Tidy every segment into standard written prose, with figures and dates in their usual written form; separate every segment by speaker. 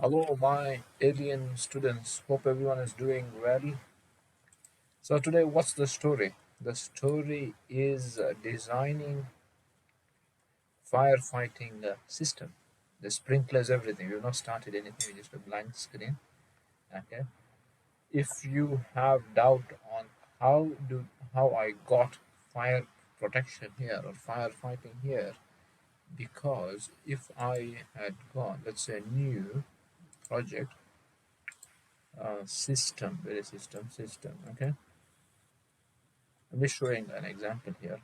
Speaker 1: Hello, my alien students. Hope everyone is doing well. So, today, what's the story? The story is designing firefighting system. The sprinklers, everything. We've not started anything, just a blank screen. Okay. If you have doubt on how do how I got fire protection here or firefighting here, because if I had gone, let's say, new project system, very system. Okay, I'm just showing an example here.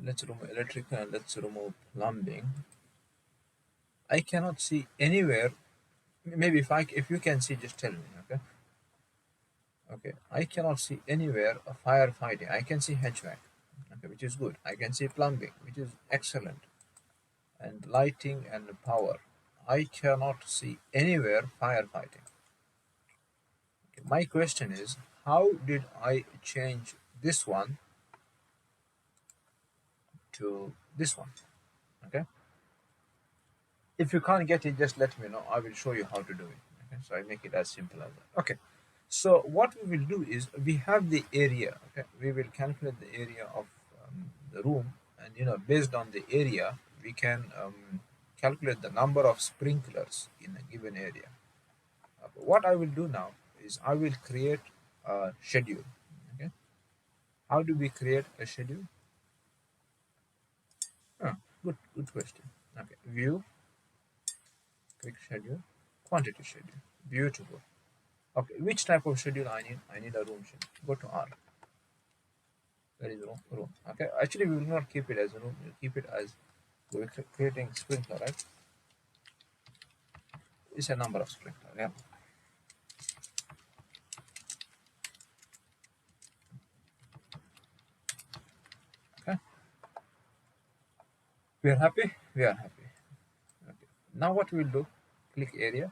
Speaker 1: Let's remove electrical and let's remove plumbing. I cannot see anywhere. Maybe if you can see, just tell me. Okay. Okay. I cannot see anywhere a firefighting. I can see HVAC, okay, which is good. I can see plumbing, which is excellent, and lighting and power. I cannot see anywhere firefighting. Okay. My question is, how did I change this one to this one? Okay. If you can't get it, just let me know. I will show you how to do it. Okay, so I make it as simple as that. Okay, so what we will do is we have the area. Okay, we will calculate the area of the room, and based on the area, we can calculate the number of sprinklers in a given area. What I will do now is I will create a schedule. Okay, how do we create a schedule? Oh, good question. Okay, view, click schedule, quantity schedule. Beautiful. Okay, which type of schedule I need? I need a room schedule. Go to R. There is room. Okay, actually we will not keep it as a room. We'll keep it as we're creating sprinkler, right? It's a number of sprinkler. Yeah. Okay. We are happy. We are happy. Okay. Now what we'll do? Click area.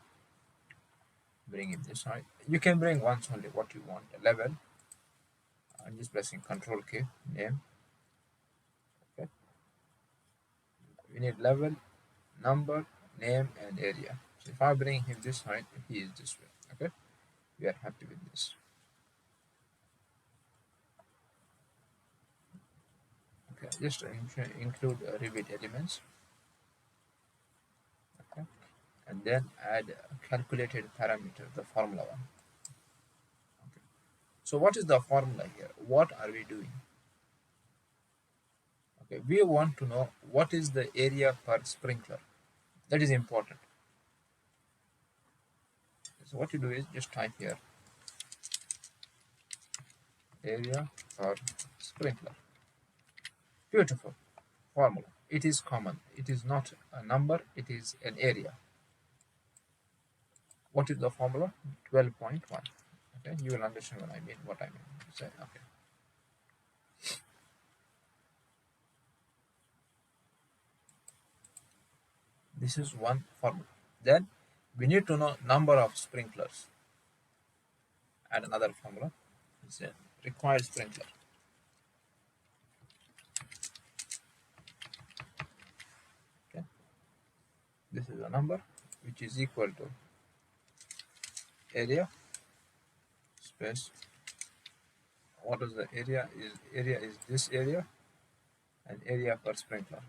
Speaker 1: Bring it this side. You can bring once only what you want. A level. I'm just pressing Control K. Name. Okay. We need level, number, name, and area. So if I bring him this side, he is this way. Okay. We are happy with this. Okay, just include Revit elements, okay, and then add a calculated parameter, the formula one. Okay. So what is the formula here? What are we doing? Okay, we want to know what is the area per sprinkler. That is important. So what you do is just type here area per sprinkler. Beautiful formula. It is common. It is not a number. It is an area. What is the formula? 12.1. Okay, you will understand what I mean. Say okay. This is one formula. Then we need to know number of sprinklers. Add another formula. It's a required sprinkler. Okay. This is a number which is equal to area space. What is the area? Area is this area and area per sprinkler.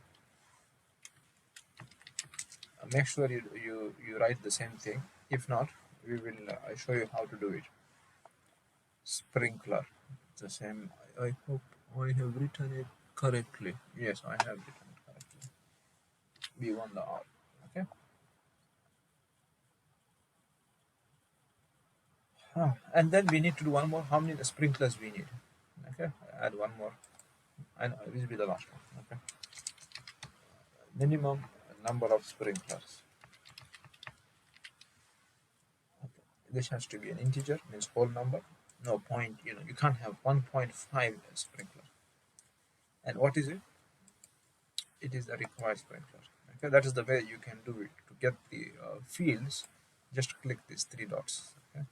Speaker 1: Make sure you write the same thing. If not, we will I show you how to do it. Sprinkler. It's the same. I hope I have written it correctly. Yes, I have written it correctly. We won the R. Okay. And then we need to do one more. How many sprinklers we need? Okay, add one more. And this will be the last one. Okay. Minimum number of sprinklers. Okay. This has to be an integer, means whole number. No point. You can't have 1.5 sprinkler. And what is it? It is a required sprinkler. Okay, that is the way you can do it. To get the fields, just click these three dots. Okay.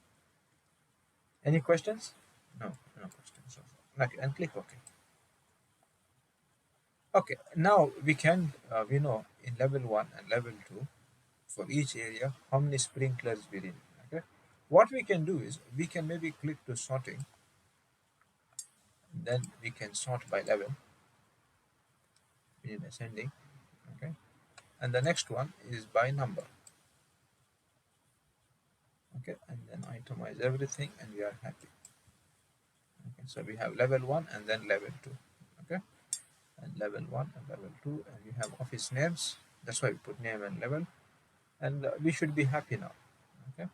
Speaker 1: Any questions? No questions so far. Okay, and click OK. Okay, now we can we know in level 1 and level 2 for each area how many sprinklers we need. Okay, what we can do is we can maybe click to sorting, then we can sort by level in ascending. Okay, and the next one is by number. Okay, and then itemize everything and we are happy. Okay, so we have level 1 and then level 2. Okay, and level 1 and level 2, and we have office names. That's why we put name and level, and we should be happy now. Okay,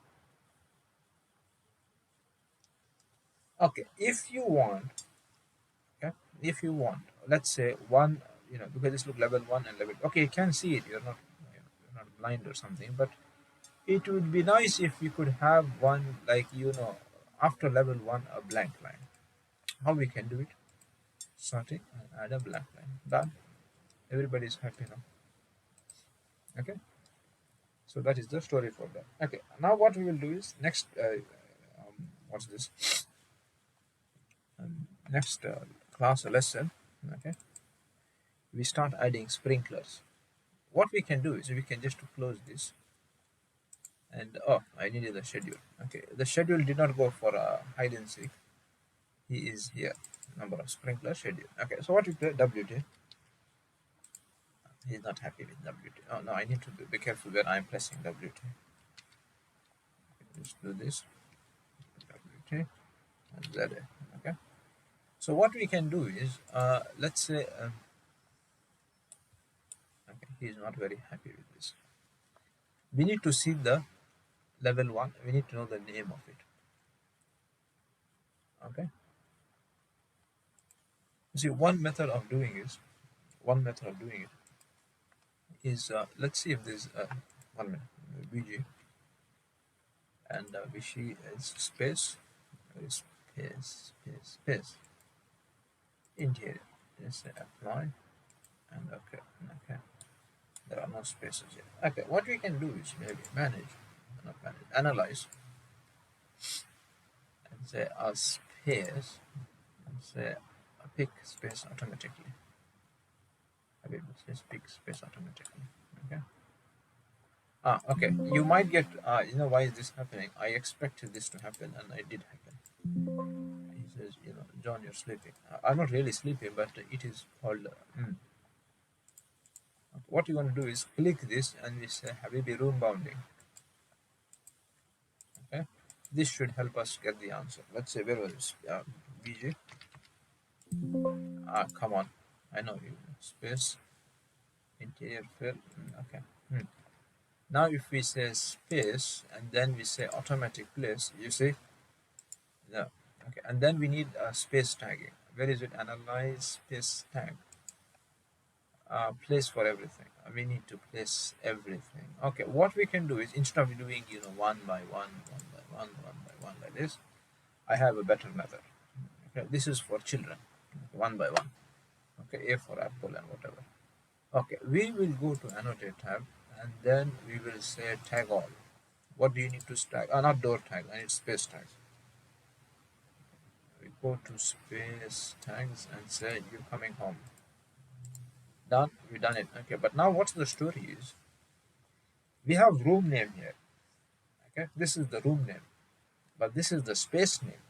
Speaker 1: okay, if you want, okay, if you want, let's say one, because this look level 1 and level, okay, you can see it, you're not blind or something, but it would be nice if you could have one, like, after level 1 a blank line. How we can do it? Sorting and add a blank line. Done. Everybody is happy now. Okay, so that is the story for that. Okay, now what we will do is next, what's this, next class or lesson. Okay, we start adding sprinklers. What we can do is we can just close this, and oh, I needed the schedule. Okay, the schedule did not go for a hide and seek. He is here, number of sprinkler schedule. Okay, so what we do, WT. He's not happy with WT. Oh no, I need to be careful where I'm pressing WT. Just do this, WT and ZA. Okay, so what we can do is, let's say, okay, he's not very happy with this. We need to see the level 1. We need to know the name of it. Okay, see, one method of doing it is, let's see if there's 1 minute, BG, and we see is space, space, interior. Just say apply, and okay, okay. There are no spaces here. Okay, what we can do is maybe analyze, and say a space, and say pick space automatically. I will just pick space automatically. Okay. Okay. You might get, why is this happening? I expected this to happen, and it did happen. He says, John, you're sleeping. I'm not really sleeping, but it is called. What you're going to do is click this, and we say Habibi room bounding. Okay. This should help us get the answer. Let's say, where was this? BJ. Come on. I know you. Space. Interior fill. Okay. Now if we say space and then we say automatic place, you see? Yeah. Okay. And then we need a space tagging. Where is it? Analyze space tag. Place for everything. We need to place everything. Okay. What we can do is, instead of doing, one by one, one by one, one by one like this, I have a better method. Okay. This is for children. Okay, one by one. Okay. A for apple and whatever. Okay. We will go to annotate tab, and then we will say tag all. What do you need to tag? Not door tag, I need space tags. We go to space tags and say you're coming home. Done, we done it. Okay, but now what's the story is, we have room name here. Okay, this is the room name, but this is the space name.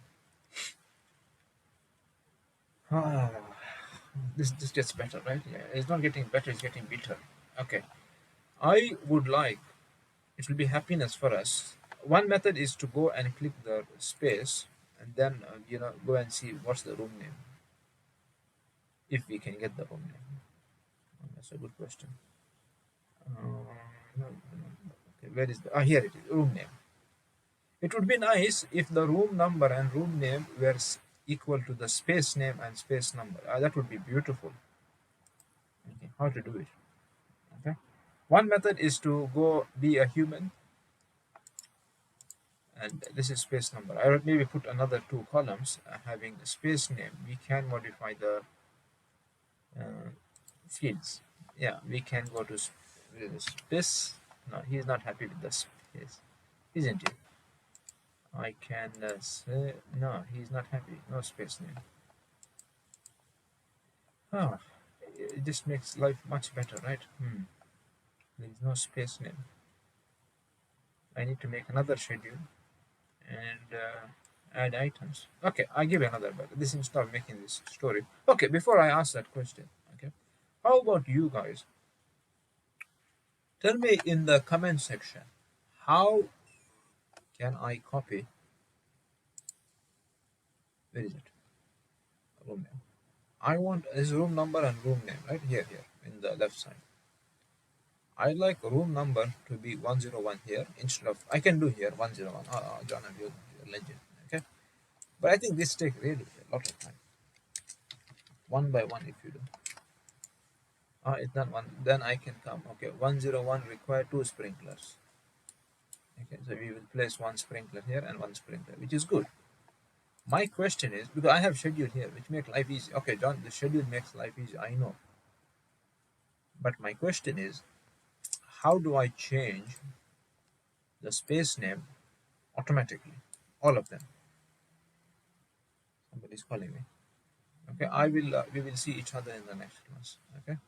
Speaker 1: This gets better, right? Yeah, it's not getting better, it's getting bitter. Okay, I would like, it will be happiness for us. One method is to go and click the space, and then go and see what's the room name, if we can get the room name. That's a good question. Okay, where is the, here it is, room name. It would be nice if the room number and room name were equal to the space name and space number. That would be beautiful. Okay, how to do it? Okay, one method is to go be a human, and this is space number. I would maybe put another 2 columns having the space name. We can modify the fields. Yeah, we can go to space. No, he's not happy with the space, isn't he? I can say no, he's not happy. No space name. Oh, it just makes life much better, right? There is no space name. I need to make another schedule and add items. Okay, I give you another bug. This instead of making this story. Okay, before I ask that question, okay, how about you guys? Tell me in the comment section, how can I copy? Where is it? Room name. I want this room number and room name right here in the left side. I like room number to be 101 here instead of I can do here 101. John, you're legend. Okay, but I think this takes really a lot of time. One by one, if you do. It's not one. Then I can come. Okay, 101 require 2 sprinklers. Okay, so we will place 1 sprinkler here and 1 sprinkler, which is good. My question is because I have schedule here, which make life easy. Okay, John, the schedule makes life easy. I know, but my question is, how do I change the space name automatically? All of them. Somebody's calling me. Okay, I will. We will see each other in the next class. Okay.